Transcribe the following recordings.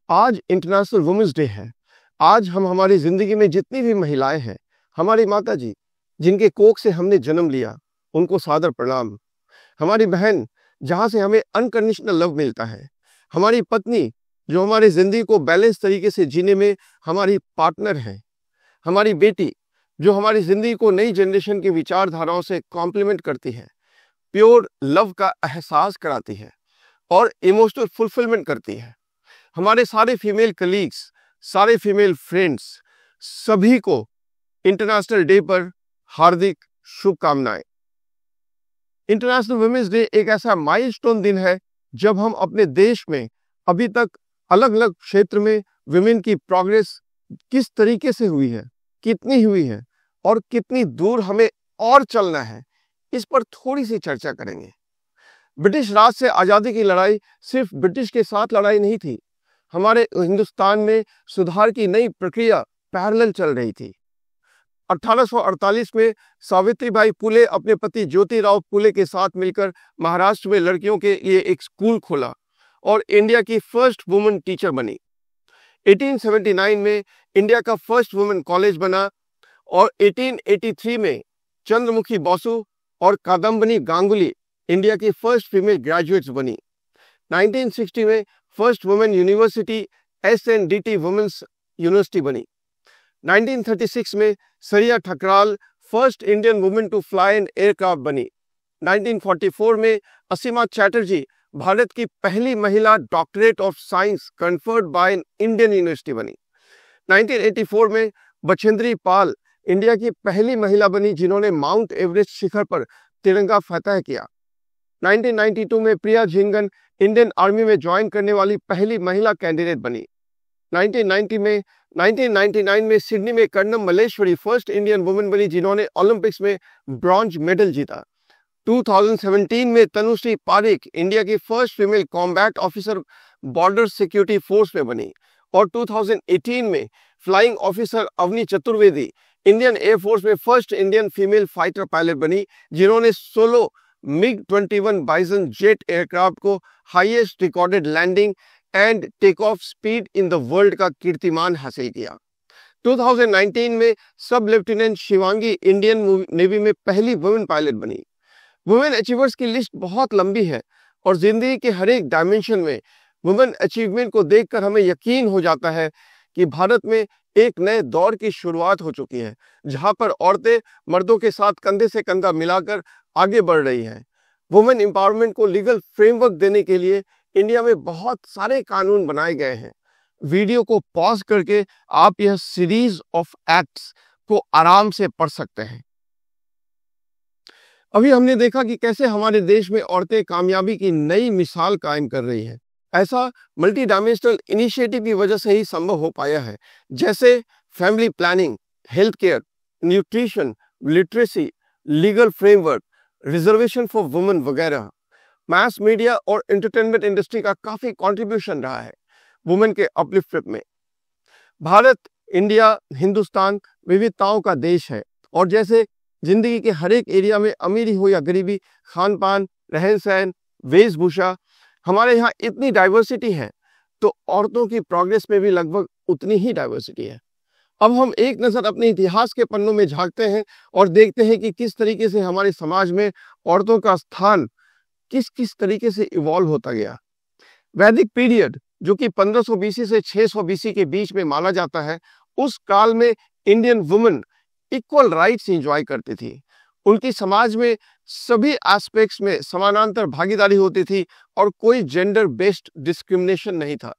आज international women's day है। आज हम हमारी जिंदगी में जितनी भी महिलाएं हैं, हमारी माता जी जिनके कोख से हमने जन्म लिया, उनको सादर प्रणाम। हमारी बहन जहां से हमें अनकंडीशनल लव मिलता है, हमारी पत्नी जो हमारी जिंदगी को बैलेंस तरीके से जीने में हमारी पार्टनर है, हमारी बेटी जो हमारी जिंदगी को नई जनरेशन की विचारधाराओं से कॉम्प्लीमेंट करती है, प्योर लव का एहसास कराती है और इमोशनल फुलफिलमेंट करती है। हमारे सारे फीमेल कलीग्स, सारे फीमेल फ्रेंड्स, सभी को इंटरनेशनल डे पर हार्दिक शुभकामनाएं। इंटरनेशनल वुमेन्स डे एक ऐसा माइलस्टोन दिन है जब हम अपने देश में अभी तक अलग अलग क्षेत्र में वुमेन की प्रोग्रेस किस तरीके से हुई है, कितनी हुई है और कितनी दूर हमें और चलना है, इस पर थोड़ी सी चर्चा करेंगे। ब्रिटिश राज से आज़ादी की लड़ाई सिर्फ ब्रिटिश के साथ लड़ाई नहीं थी। हमारे हिंदुस्तान में सुधार की नई प्रक्रिया पैरेलल चल रही थी। 1848 में सावित्रीबाई फुले अपने पति ज्योतिराव फुले के साथ मिलकर महाराष्ट्र में लड़कियों के लिए एक स्कूल खोला और इंडिया की फर्स्ट वुमेन टीचर बनी। 1879 में इंडिया का फर्स्ट वुमेन कॉलेज बना और 1883 में चंद्रमुखी बसु और कादम्बनी गांगुली इंडिया की फर्स्ट फीमेल ग्रेजुएट्स बनी। 1960 में first women university SNDT women's university बनी। 1936 में Sarla Thakral first Indian women to fly an aircraft बनी। 1944 में असीमा चैटर्जी भारत की पहली महिला doctorate of science conferred by an Indian university बनी। 1984 में बछेंद्री पाल इंडिया की पहली महिला बनी जिन्होंने माउंट एवरेस्ट शिखर पर तिरंगा फतह किया। 1992 में प्रिया झिंगन इंडियन आर्मी में ज्वाइन करने वाली पहली महिला कैंडिडेट बनी। 1999 में सिडनी में Karnam Malleswari first Indian women बनी जिन्होंने ओलंपिक्स में ब्रॉन्ज मेडल जीता। 2017 में तनुश्री पारिक इंडिया की first female combat officer border security force में बनी और 2018 में flying officer Avani Chaturvedi Indian air force में first Indian female fighter pilot बनी जिन्होंने solo MiG-21 Bison jet aircraft को highest recorded landing and take off speed in the world का कीर्तिमान हासिल किया। 2019 में सब लेफ्टिनेंट शिवांगी इंडियन नेवी में पहली वुमेन पायलट बनी। वुमेन अचीवर्स की लिस्ट बहुत लंबी है और जिंदगी के हर एक डायमेंशन में वुमेन अचीवमेंट को देखकर हमें यकीन हो जाता है कि भारत में एक नए दौर की शुरुआत हो चुकी है, जहां पर औरतें मर्दों के साथ कंधे से कंधा मिलाकर आगे बढ़ रही हैं। वुमेन एम्पावरमेंट को लीगल फ्रेमवर्क देने के लिए इंडिया में बहुत सारे कानून बनाए गए हैं। वीडियो को पॉज करके आप यह सीरीज ऑफ एक्ट्स को आराम से पढ़ सकते हैं। अभी हमने देखा कि कैसे हमारे देश में औरतें कामयाबी की नई मिसाल कायम कर रही हैं। ऐसा मल्टी डायमेंशनल इनिशिएटिव की वजह से ही संभव हो पाया है, जैसे family planning, health care, nutrition, literacy, legal framework, reservation for women वगैरह। मास मीडिया और एंटरटेनमेंट इंडस्ट्री का काफी कंट्रीब्यूशन रहा है वुमेन के अपलिफ्टमेंट में। भारत, इंडिया, हिंदुस्तान विविधताओं का देश है और जैसे जिंदगी के हर एक एरिया में अमीरी हो या गरीबी, खान पान, रहन सहन, वेशभूषा, हमारे यहाँ इतनी डाइवर्सिटी है, तो औरतों की प्रोग्रेस में भी लगभग उतनी ही डाइवर्सिटी है। अब हम एक नज़र अपने इतिहास के पन्नों में झांकते हैं और देखते हैं कि किस तरीके से हमारे समाज में औरतों का स्थान किस किस तरीके से इवॉल्व होता गया। वैदिक पीरियड, जो कि 1500 BC से 600 BC के बीच में माना जाता है, उस काल में Indian women equal rights enjoy करती थी। उनकी समाज में सभी एस्पेक्ट्स में समानांतर भागीदारी होती थी और कोई जेंडर बेस्ड डिस्क्रिमिनेशन नहीं था।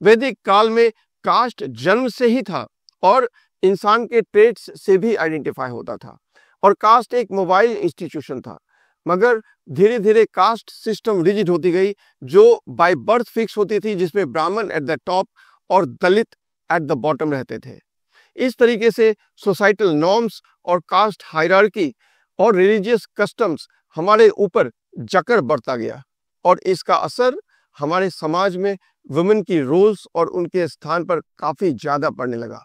वैदिक काल में कास्ट जन्म से ही था और इंसान के ट्रेट्स से भी आइडेंटिफाई होता था और कास्ट एक मोबाइल इंस्टीट्यूशन था। मगर धीरे धीरे कास्ट सिस्टम रिजिड होती गई, जो बाय बर्थ फिक्स होती थी, जिसमें ब्राह्मण एट द टॉप और दलित एट द बॉटम रहते थे। इस तरीके से सोसाइटल नॉर्म्स और कास्ट हायरार्की और रिलीजियस कस्टम्स हमारे ऊपर जकड़ बढ़ता गया और इसका असर हमारे समाज में वुमेन की रोल्स और उनके स्थान पर काफी ज्यादा पड़ने लगा।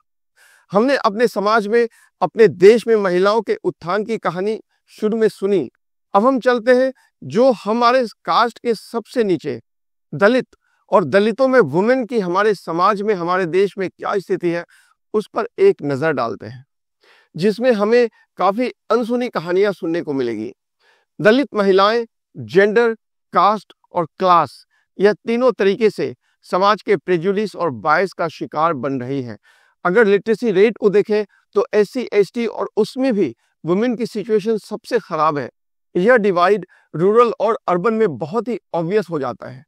हमने अपने समाज में, अपने देश में महिलाओं के उत्थान की कहानी शुरू में सुनी। अब हम चलते हैं जो हमारे कास्ट के सबसे नीचे दलित और दलितों में वुमेन की हमारे समाज में, हमारे देश में क्या स्थिति है, उस पर एक नजर डालते हैं, जिसमें हमें काफी अनसुनी कहानियां सुनने को मिलेगी। दलित महिलाएं जेंडर, कास्ट और क्लास, यह तीनों तरीके से समाज के प्रेजुडिस और बायस का शिकार बन रही हैं। अगर लिटरेसी रेट को देखें तो SC ST और उसमें भी वुमेन की सिचुएशन सबसे खराब है। यह डिवाइड रूरल और अर्बन में बहुत ही ऑब्वियस हो जाता है।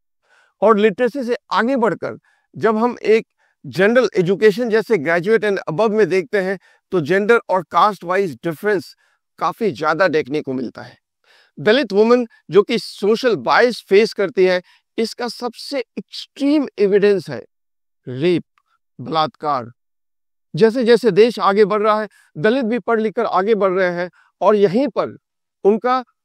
और लिटरेसी से आगे बढ़कर जब हम एक जनरल एजुकेशन जैसे ग्रेजुएट एंड अबव में देखते हैं तो जेंडर और कास्ट वाइज डिफरेंस काफी ज्यादा देखने को मिलता है। दलित वुमेन जो कि सोशल बायस फेस करती है, इसका सबसे एक्सट्रीम एविडेंस है रेप, बलात्कार। जैसे जैसे देश आगे बढ़ रहा है, दलित भी पढ़ लिख कर आगे बढ़ रहे हैं और यहीं पर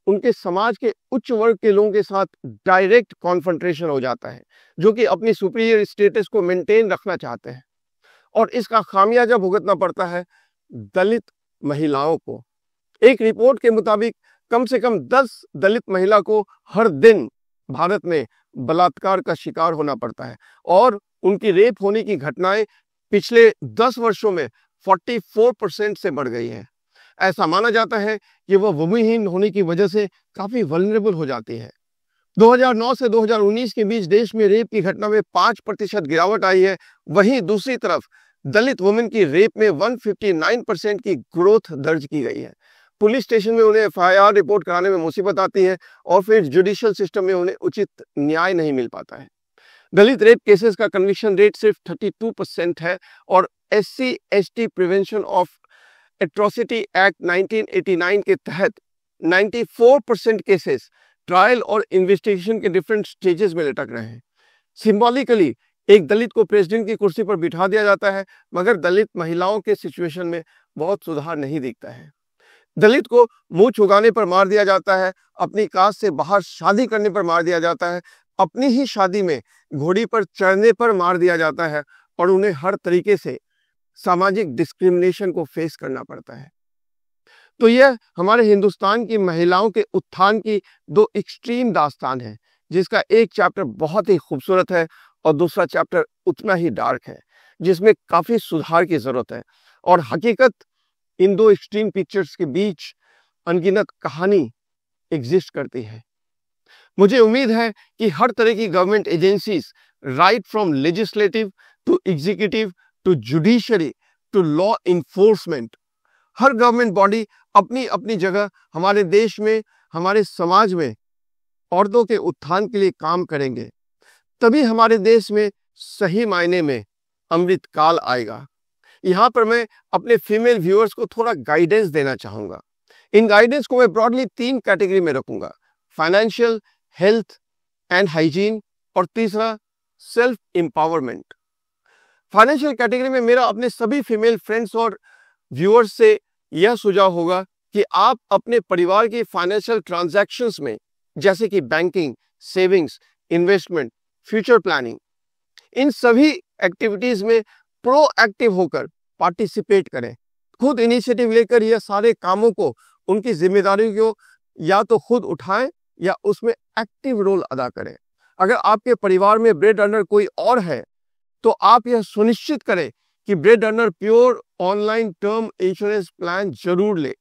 उनके समाज के उच्च वर्ग के लोगों के साथ डायरेक्ट कॉन्फ्रंटेशन हो जाता है, जो कि अपनी सुपीरियर स्टेटस को मेंटेन रखना चाहते हैं और इसका खामियाजा भुगतना पड़ता है दलित महिलाओं को। एक रिपोर्ट के मुताबिक कम से कम 10 दलित महिला को हर दिन भारत में बलात्कार का शिकार होना पड़ता है और उनकी रेप होने की घटनाएं पिछले 10 वर्षों में 44% से बढ़ गई है। ऐसा माना जाता है कि वह भूमिहीन होने की वजह से काफी वल्नरेबल हो जाती है। 2009 से 2019 के बीच देश में रेप की घटना में 5% गिरावट आई है। वहीं दूसरी तरफ दलित वुमेन की रेप में 159% की ग्रोथ दर्ज की गई है। पुलिस स्टेशन में उन्हें FIR रिपोर्ट कराने में मुसीबत आती है और फिर जुडिशियल सिस्टम में उन्हें उचित न्याय नहीं मिल पाता है। दलित रेप केसेस का कन्विक्शन रेट सिर्फ 32% है और SC ST prevention of atrocity act 1989 के तहत 94% केसेस ट्रायल और इन्वेस्टिगेशन के डिफरेंट स्टेजेस में लटक रहे हैं। सिंबॉलिकली एक दलित को प्रेसिडेंट की कुर्सी पर बिठा दिया जाता है, मगर दलित महिलाओं के सिचुएशन में बहुत सुधार नहीं दिखता है। दलित को मुंह चुगाने पर मार दिया जाता है, अपनी कास्ट से बाहर शादी करने पर मार दिया जाता है, अपनी ही शादी में घोड़ी पर चढ़ने पर मार दिया जाता है और उन्हें हर तरीके से सामाजिक डिस्क्रिमिनेशन को फेस करना पड़ता है। तो यह हमारे हिंदुस्तान की महिलाओं के उत्थान की दो एक्सट्रीम दास्तान है, जिसका एक चैप्टर बहुत ही खूबसूरत है और दूसरा चैप्टर उतना ही डार्क है, जिसमें काफी सुधार की जरूरत है। और हकीकत इन दो एक्सट्रीम पिक्चर्स के बीच अनगिनत कहानी एग्जिस्ट करती है। मुझे उम्मीद है कि हर तरह की government agencies, right from legislative to executive to judiciary to law enforcement, हर गवर्नमेंट बॉडी अपनी अपनी जगह हमारे देश में, हमारे समाज में औरतों के उत्थान के लिए काम करेंगे, तभी हमारे देश में सही मायने में अमृत काल आएगा। यहाँ पर मैं अपने फीमेल व्यूअर्स को थोड़ा गाइडेंस देना चाहूँगा। इन गाइडेंस को मैं ब्रॉडली 3 कैटेगरी में रखूँगा: फाइनेंशियल, हेल्थ एंड हाइजीन और तीसरा सेल्फ एम्पावरमेंट। फाइनेंशियल कैटेगरी में मेरा अपने सभी फीमेल फ्रेंड्स और व्यूअर्स से यह सुझाव होगा कि आप अपने परिवार की फाइनेंशियल ट्रांजैक्शंस में, जैसे कि banking, savings, investment, future planning, इन सभी एक्टिविटीज में प्रोएक्टिव होकर पार्टिसिपेट करें। खुद इनिशिएटिव लेकर यह सारे कामों को, उनकी जिम्मेदारियों को या तो खुद उठाएं या उसमें एक्टिव रोल अदा करें। अगर आपके परिवार में ब्रेड अर्नर कोई और है तो आप यह सुनिश्चित करें कि bread earner pure online term insurance plan जरूर ले।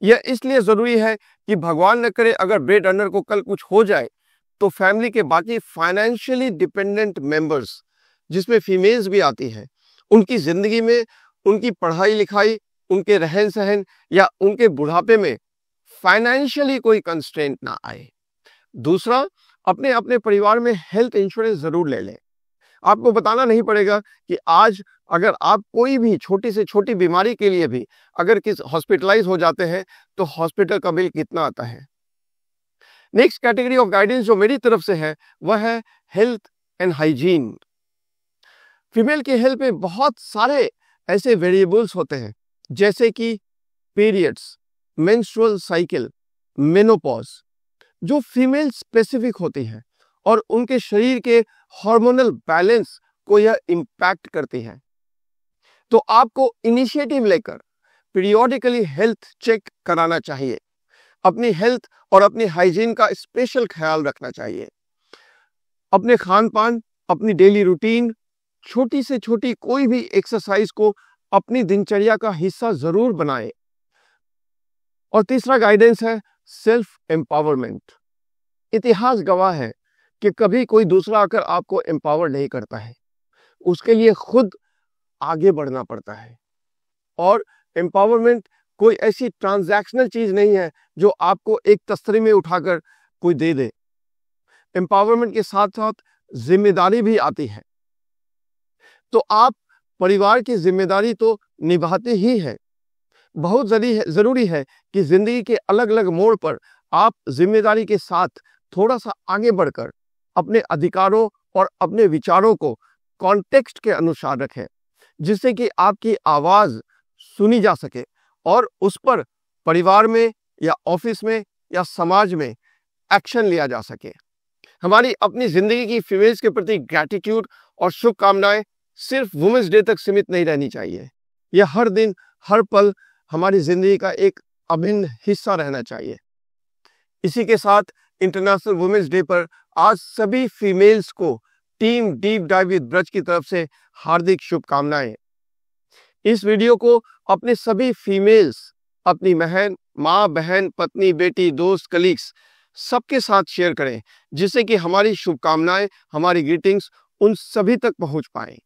यह इसलिए जरूरी है कि भगवान न करे अगर ब्रेड अर्नर को कल कुछ हो जाए तो फैमिली के बाकी फाइनेंशियली डिपेंडेंट मेंबर्स, जिसमें फीमेल्स भी आती हैं, उनकी जिंदगी में, उनकी पढ़ाई लिखाई, उनके रहन सहन या उनके बुढ़ापे में फाइनेंशियली कोई कंस्ट्रेंट ना आए। दूसरा, अपने अपने परिवार में हेल्थ इंश्योरेंस जरूर ले लें। आपको बताना नहीं पड़ेगा कि आज अगर आप कोई भी छोटी से छोटी बीमारी के लिए भी अगर हॉस्पिटलाइज हो जाते हैं तो हॉस्पिटल का बिल कितना आता है। नेक्स्ट कैटेगरी ऑफ गाइडेंस जो मेरी तरफ से है वह है हेल्थ एंड हाइजीन। फीमेल की हेल्थ में बहुत सारे ऐसे वेरिएबल्स होते हैं, जैसे कि पीरियड्स, मेंस्ट्रुअल साइकिल, मेनोपॉज, जो फीमेल स्पेसिफिक होती है और उनके शरीर के हार्मोनल बैलेंस को यह इंपैक्ट करती है। तो आपको इनिशिएटिव लेकर पीरियोडिकली हेल्थ चेक कराना चाहिए। अपनी हेल्थ और अपनी हाइजीन का स्पेशल ख्याल रखना चाहिए। अपने खान पान, अपनी डेली रूटीन, छोटी से छोटी कोई भी एक्सरसाइज को अपनी दिनचर्या का हिस्सा जरूर बनाएं। और तीसरा गाइडेंस है सेल्फ एम्पावरमेंट। इतिहास गवाह है कि कभी कोई दूसरा आकर आपको एम्पावर नहीं करता है, उसके लिए खुद आगे बढ़ना पड़ता है। और एम्पावरमेंट कोई ऐसी ट्रांजैक्शनल चीज नहीं है जो आपको एक तस्तरी में उठाकर कोई दे दे। एम्पावरमेंट के साथ साथ जिम्मेदारी भी आती है। तो आप परिवार की जिम्मेदारी तो निभाते ही है, बहुत जरूरी है कि जिंदगी के अलग अलग मोड़ पर आप जिम्मेदारी के साथ थोड़ा सा आगे बढ़कर अपने अधिकारों और अपने विचारों को कॉन्टेक्स्ट के अनुसार रखें, जिससे कि आपकी आवाज सुनी जा सके और उस पर परिवार में या ऑफिस में या समाज में एक्शन लिया जा सके। हमारी अपनी जिंदगी की फीमेल्स के प्रति ग्रैटिट्यूड और शुभकामनाएं सिर्फ वुमेन्स डे तक सीमित नहीं रहनी चाहिए। यह हर दिन हर पल हमारी जिंदगी का एक अभिन्न हिस्सा रहना चाहिए। इसी के साथ इंटरनेशनल वुमेन्स डे पर आज सभी फीमेल्स को team deep dive with Braj की तरफ से हार्दिक शुभकामनाएं। इस वीडियो को अपने सभी फीमेल्स, अपनी माँ, बहन, पत्नी, बेटी, दोस्त, कलीग्स सबके साथ शेयर करें, जिससे कि हमारी शुभकामनाएं, हमारी ग्रीटिंग्स उन सभी तक पहुंच पाए।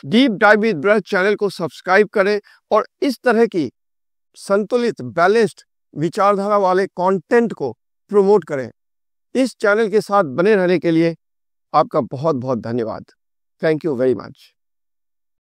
Deep dive with Braj channel को सब्सक्राइब करें और इस तरह की संतुलित, बैलेंस्ड विचारधारा वाले कंटेंट को प्रमोट करें। इस चैनल के साथ बने रहने के लिए आपका बहुत बहुत धन्यवाद। Thank you very much.